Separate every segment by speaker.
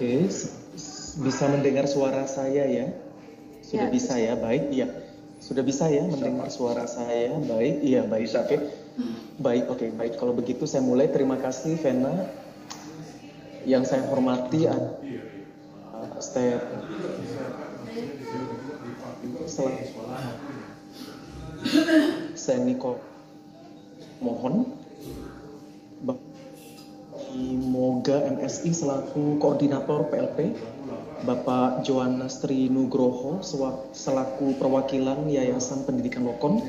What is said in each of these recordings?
Speaker 1: Oke, bisa mendengar suara saya ya? Sudah
Speaker 2: Ya,
Speaker 1: bisa ya, baik, iya. Sudah bisa ya mendengar suara saya, baik, iya, baik, oke. Baik, oke, baik. Kalau begitu saya mulai. Terima kasih, Vena. Yang saya hormati Step. Saya Niko mohon Moga MSI selaku koordinator PLP, Bapak Johannes Tri Nugroho selaku perwakilan Yayasan Pendidikan Lokon,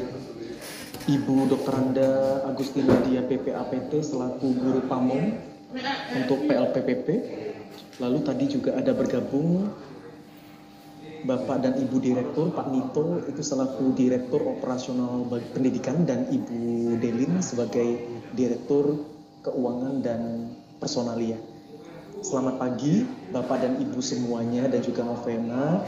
Speaker 1: Ibu Dr. Anda Agustina Dia PPAPT selaku guru pamong untuk PLPPP. Lalu tadi juga ada bergabung Bapak dan Ibu Direktur, Pak Nito itu selaku Direktur Operasional Pendidikan, dan Ibu Delin sebagai Direktur Keuangan dan Personalia. Selamat pagi Bapak dan Ibu semuanya dan juga Novena.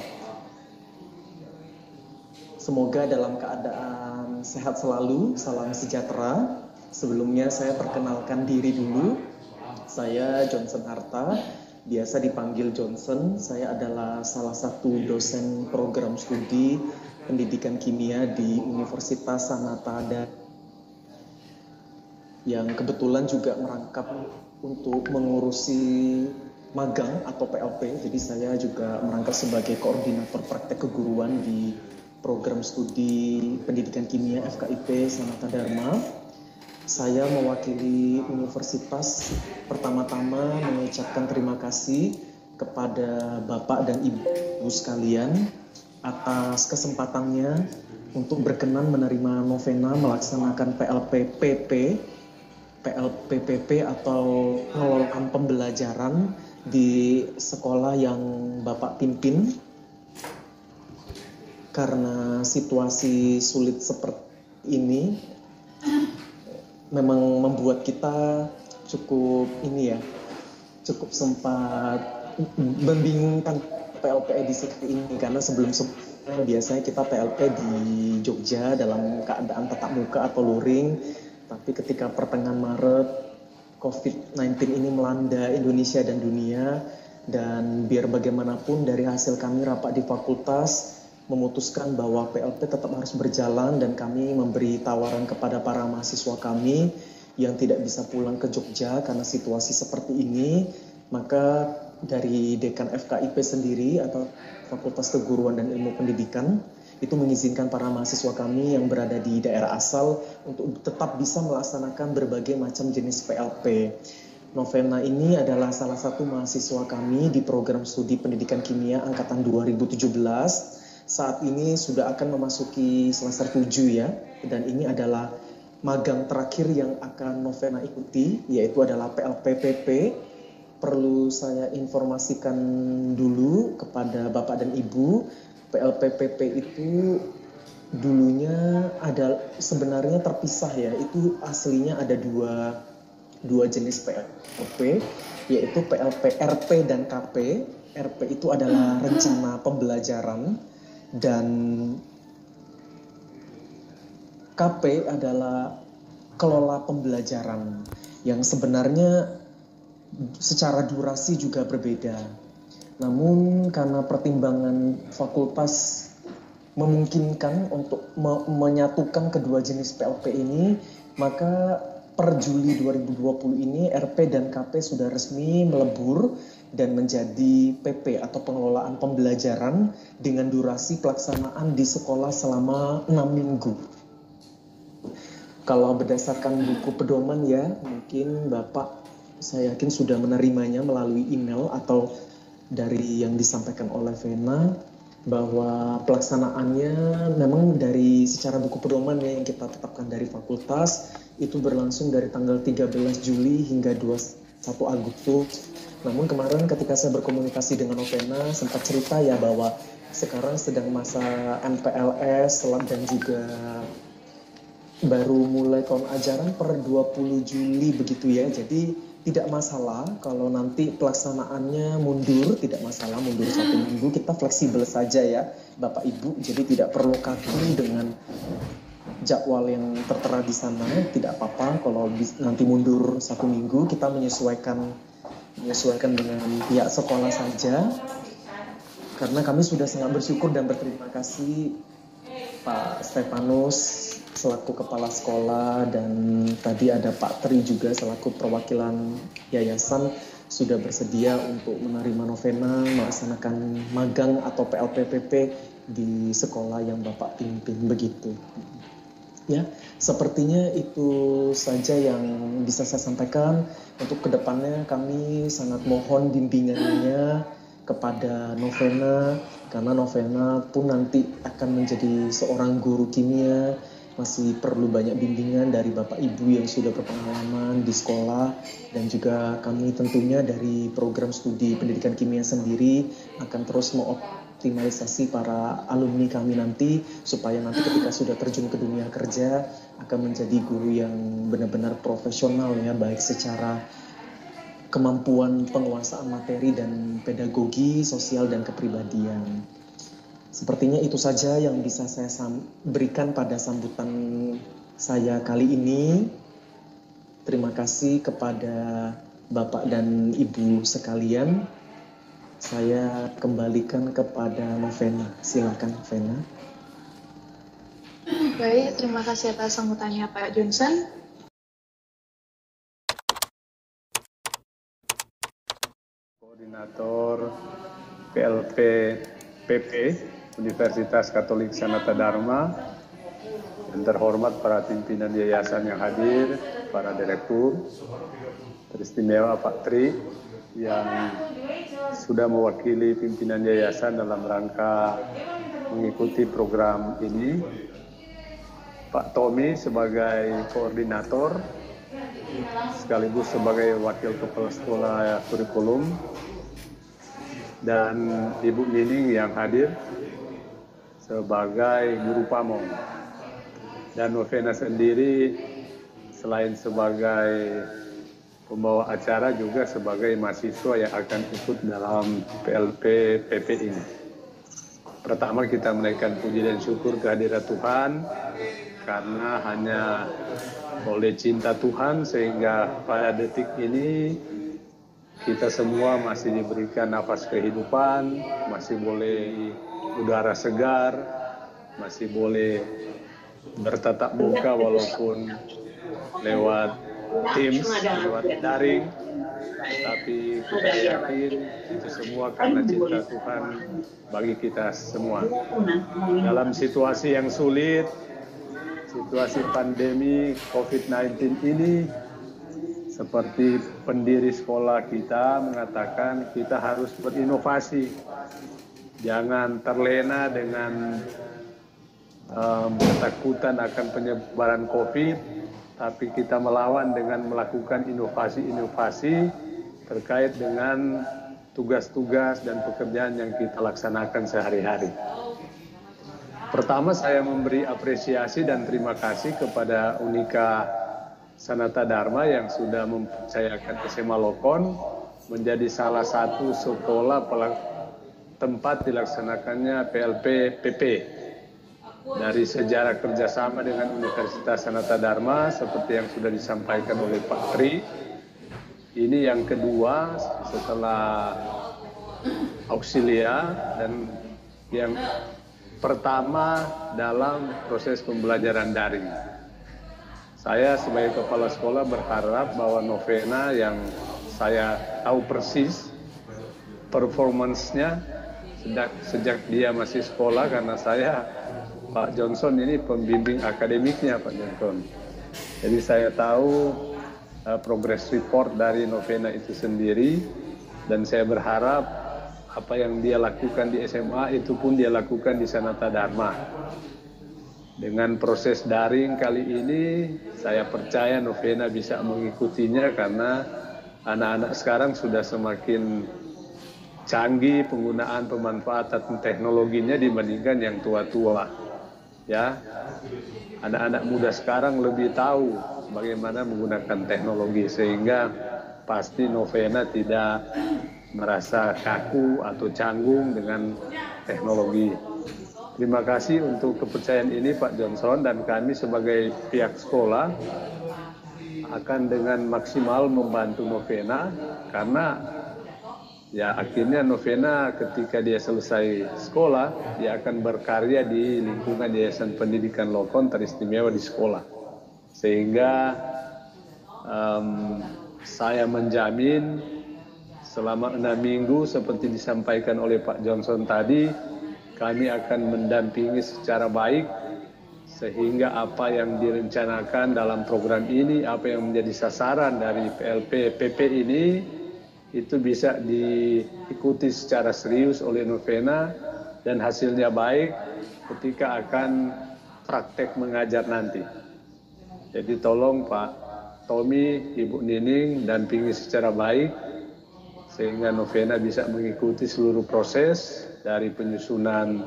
Speaker 1: Semoga dalam keadaan sehat selalu, salam sejahtera. Sebelumnya saya perkenalkan diri dulu. Saya Johnson Harta, biasa dipanggil Johnson. Saya adalah salah satu dosen program studi pendidikan kimia di Universitas Sanata yang kebetulan juga merangkap untuk mengurusi magang atau PLP. Jadi saya juga merangkap sebagai koordinator praktek keguruan di program studi pendidikan kimia FKIP Sanata Dharma. Saya mewakili universitas pertama-tama mengucapkan terima kasih kepada Bapak dan Ibu sekalian atas kesempatannya untuk berkenan menerima Novena melaksanakan PLPPP atau pengelolaan pembelajaran di sekolah yang Bapak pimpin. Karena situasi sulit seperti ini memang membuat kita cukup sempat membingungkan PLP edisi kali ini, karena sebelumnya biasanya kita PLP di Jogja dalam keadaan tatap muka atau luring. Tapi ketika pertengahan Maret COVID-19 ini melanda Indonesia dan dunia, dan biar bagaimanapun dari hasil kami rapat di fakultas memutuskan bahwa PLP tetap harus berjalan, dan kami memberi tawaran kepada para mahasiswa kami yang tidak bisa pulang ke Jogja karena situasi seperti ini. Maka dari Dekan FKIP sendiri atau Fakultas Keguruan dan Ilmu Pendidikan itu mengizinkan para mahasiswa kami yang berada di daerah asal untuk tetap bisa melaksanakan berbagai macam jenis PLP. Novena ini adalah salah satu mahasiswa kami di program studi pendidikan kimia angkatan 2017. Saat ini sudah akan memasuki semester 7 ya, dan ini adalah magang terakhir yang akan Novena ikuti, yaitu adalah PLPPP. Perlu saya informasikan dulu kepada Bapak dan Ibu, PLPPP itu dulunya sebenarnya terpisah ya. Itu aslinya ada dua jenis PLP, yaitu PLP RP dan KP. RP itu adalah rencana pembelajaran, dan KP adalah kelola pembelajaran, yang sebenarnya secara durasi juga berbeda. Namun karena pertimbangan fakultas memungkinkan untuk menyatukan kedua jenis PLP ini, maka per Juli 2020 ini RP dan KP sudah resmi melebur dan menjadi PP atau pengelolaan pembelajaran dengan durasi pelaksanaan di sekolah selama 6 minggu. Kalau berdasarkan buku pedoman ya, mungkin Bapak saya yakin sudah menerimanya melalui email atau dari yang disampaikan oleh Vena, bahwa pelaksanaannya memang dari secara buku pedoman yang kita tetapkan dari fakultas itu berlangsung dari tanggal 13 Juli hingga 21 Agustus. Namun kemarin ketika saya berkomunikasi dengan Novena sempat cerita ya bahwa sekarang sedang masa MPLS dan juga baru mulai tahun ajaran per 20 Juli begitu ya. Jadi tidak masalah kalau nanti pelaksanaannya mundur, tidak masalah mundur 1 minggu, kita fleksibel saja ya Bapak Ibu. Jadi tidak perlu kaku dengan jadwal yang tertera di sana, tidak apa-apa kalau nanti mundur 1 minggu, kita menyesuaikan menyesuaikan dengan pihak sekolah saja, karena kami sudah sangat bersyukur dan berterima kasih Pak Stefanus selaku kepala sekolah dan tadi ada Pak Tri juga selaku perwakilan yayasan sudah bersedia untuk menerima novena, melaksanakan magang atau PLPPP di sekolah yang Bapak pimpin begitu. Ya, sepertinya itu saja yang bisa saya sampaikan. Untuk kedepannya kami sangat mohon bimbingannya kepada Novena, karena Novena pun nanti akan menjadi seorang guru kimia, masih perlu banyak bimbingan dari Bapak Ibu yang sudah berpengalaman di sekolah, dan juga kami tentunya dari program studi pendidikan kimia sendiri akan terus mengoptimalisasi para alumni kami nanti, supaya nanti ketika sudah terjun ke dunia kerja akan menjadi guru yang benar-benar profesional ya, baik secara kemampuan penguasaan materi dan pedagogi, sosial dan kepribadian. Sepertinya itu saja yang bisa saya berikan pada sambutan saya kali ini. Terima kasih kepada Bapak dan Ibu sekalian. Saya kembalikan kepada Novena. Silakan Novena.
Speaker 2: Baik, terima kasih atas sambutannya Pak Johnson.
Speaker 3: Koordinator PLPPP Universitas Katolik Sanata Dharma, yang terhormat para pimpinan yayasan yang hadir, para direktur, teristimewa Pak Tri yang sudah mewakili pimpinan yayasan dalam rangka mengikuti program ini, Pak Tommy sebagai koordinator sekaligus sebagai wakil kepala sekolah kurikulum, dan Ibu Nining yang hadir sebagai guru pamong. Dan Novena sendiri selain sebagai pembawa acara juga sebagai mahasiswa yang akan ikut dalam PLPPP ini. Pertama kita menaikkan puji dan syukur kehadirat Tuhan, karena hanya oleh cinta Tuhan sehingga pada detik ini kita semua masih diberikan nafas kehidupan, masih boleh udara segar, masih boleh bertatap muka walaupun lewat Teams, lewat daring, tapi kita yakin itu semua karena cinta Tuhan bagi kita semua. Dalam situasi yang sulit, situasi pandemi COVID-19 ini, seperti pendiri sekolah kita mengatakan kita harus berinovasi. Jangan terlena dengan ketakutan akan penyebaran COVID, tapi kita melawan dengan melakukan inovasi-inovasi terkait dengan tugas-tugas dan pekerjaan yang kita laksanakan sehari-hari. Pertama, saya memberi apresiasi dan terima kasih kepada Unika Sanata Dharma yang sudah mempercayakan SMA Lokon menjadi salah satu sekolah tempat dilaksanakannya PLPPP. Dari sejarah kerjasama dengan Universitas Sanata Dharma seperti yang sudah disampaikan oleh Pak Tri, ini yang kedua setelah Auxilia, dan yang pertama dalam proses pembelajaran daring. Saya sebagai kepala sekolah berharap bahwa Novena yang saya tahu persis performance-nya sejak dia masih sekolah, karena saya Pak Johnson ini pembimbing akademiknya Pak Johnson. Jadi saya tahu progress report dari Novena itu sendiri, dan saya berharap apa yang dia lakukan di SMA itu pun dia lakukan di Sanata Dharma. Dengan proses daring kali ini, saya percaya Novena bisa mengikutinya karena anak-anak sekarang sudah semakin canggih penggunaan pemanfaatan teknologinya dibandingkan yang tua-tua. Ya, anak-anak muda sekarang lebih tahu bagaimana menggunakan teknologi, sehingga pasti Novena tidak merasa kaku atau canggung dengan teknologi. Terima kasih untuk kepercayaan ini Pak Johnson, dan kami sebagai pihak sekolah akan dengan maksimal membantu Novena, karena ya akhirnya Novena ketika dia selesai sekolah, dia akan berkarya di lingkungan Yayasan Pendidikan Lokon teristimewa di sekolah. Sehingga saya menjamin selama 6 minggu seperti disampaikan oleh Pak Johnson tadi, kami akan mendampingi secara baik sehingga apa yang direncanakan dalam program ini, apa yang menjadi sasaran dari PLP PP ini, itu bisa diikuti secara serius oleh Novena dan hasilnya baik ketika akan praktek mengajar nanti. Jadi tolong Pak Tommy, Ibu Nining, dampingi secara baik sehingga Novena bisa mengikuti seluruh proses dari penyusunan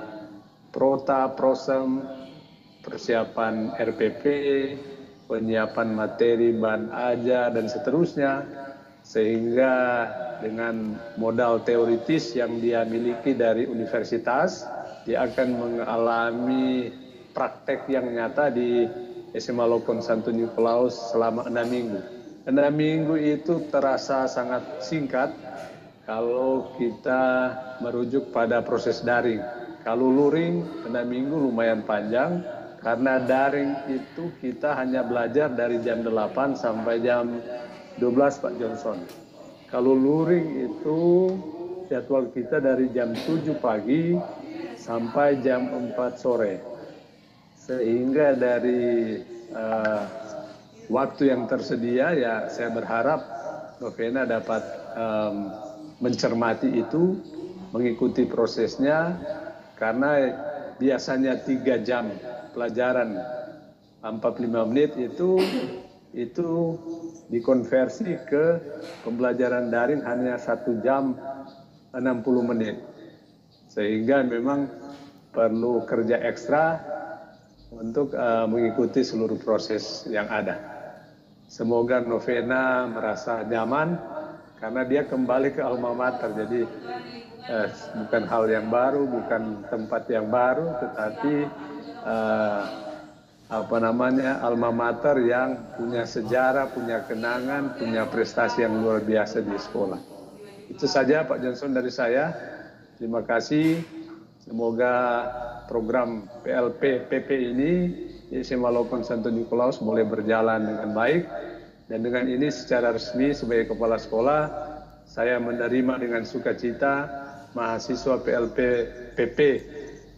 Speaker 3: prota, prosem, persiapan RPP, penyiapan materi, bahan ajar, dan seterusnya, sehingga dengan modal teoritis yang dia miliki dari universitas, dia akan mengalami praktek yang nyata di SMA Lokon Santo Nikolaus selama 6 minggu. 6 minggu itu terasa sangat singkat kalau kita merujuk pada proses daring. Kalau luring 6 minggu lumayan panjang, karena daring itu kita hanya belajar dari jam 8 sampai jam 12 Pak Johnson. Kalau luring itu jadwal kita dari jam 7 pagi sampai jam 4 sore. Sehingga dari waktu yang tersedia, ya saya berharap Novena dapat mencermati itu, mengikuti prosesnya, karena biasanya 3 jam pelajaran 45 menit itu dikonversi ke pembelajaran daring hanya 1 jam 60 menit. Sehingga memang perlu kerja ekstra untuk mengikuti seluruh proses yang ada. Semoga Novena merasa nyaman karena dia kembali ke alma mater. Jadi bukan hal yang baru, bukan tempat yang baru, tetapi alma mater yang punya sejarah, punya kenangan, punya prestasi yang luar biasa di sekolah. Itu saja Pak Johnson dari saya. Terima kasih. Semoga program PLP PP ini di SMA Lokon Santo Nikolaus boleh berjalan dengan baik. Dan dengan ini secara resmi sebagai kepala sekolah, saya menerima dengan sukacita mahasiswa PLP PP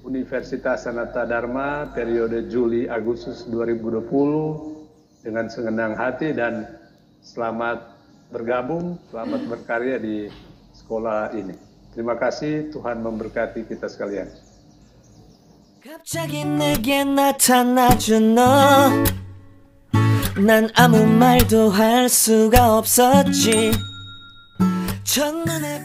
Speaker 3: Universitas Sanata Dharma periode Juli-Agustus 2020 dengan senang hati, dan selamat bergabung, selamat berkarya di sekolah ini. Terima kasih, Tuhan memberkati kita sekalian.
Speaker 4: 갑자기 내게 나타나준 너, 난 아무 말도 할 수가 없었지. 첫눈에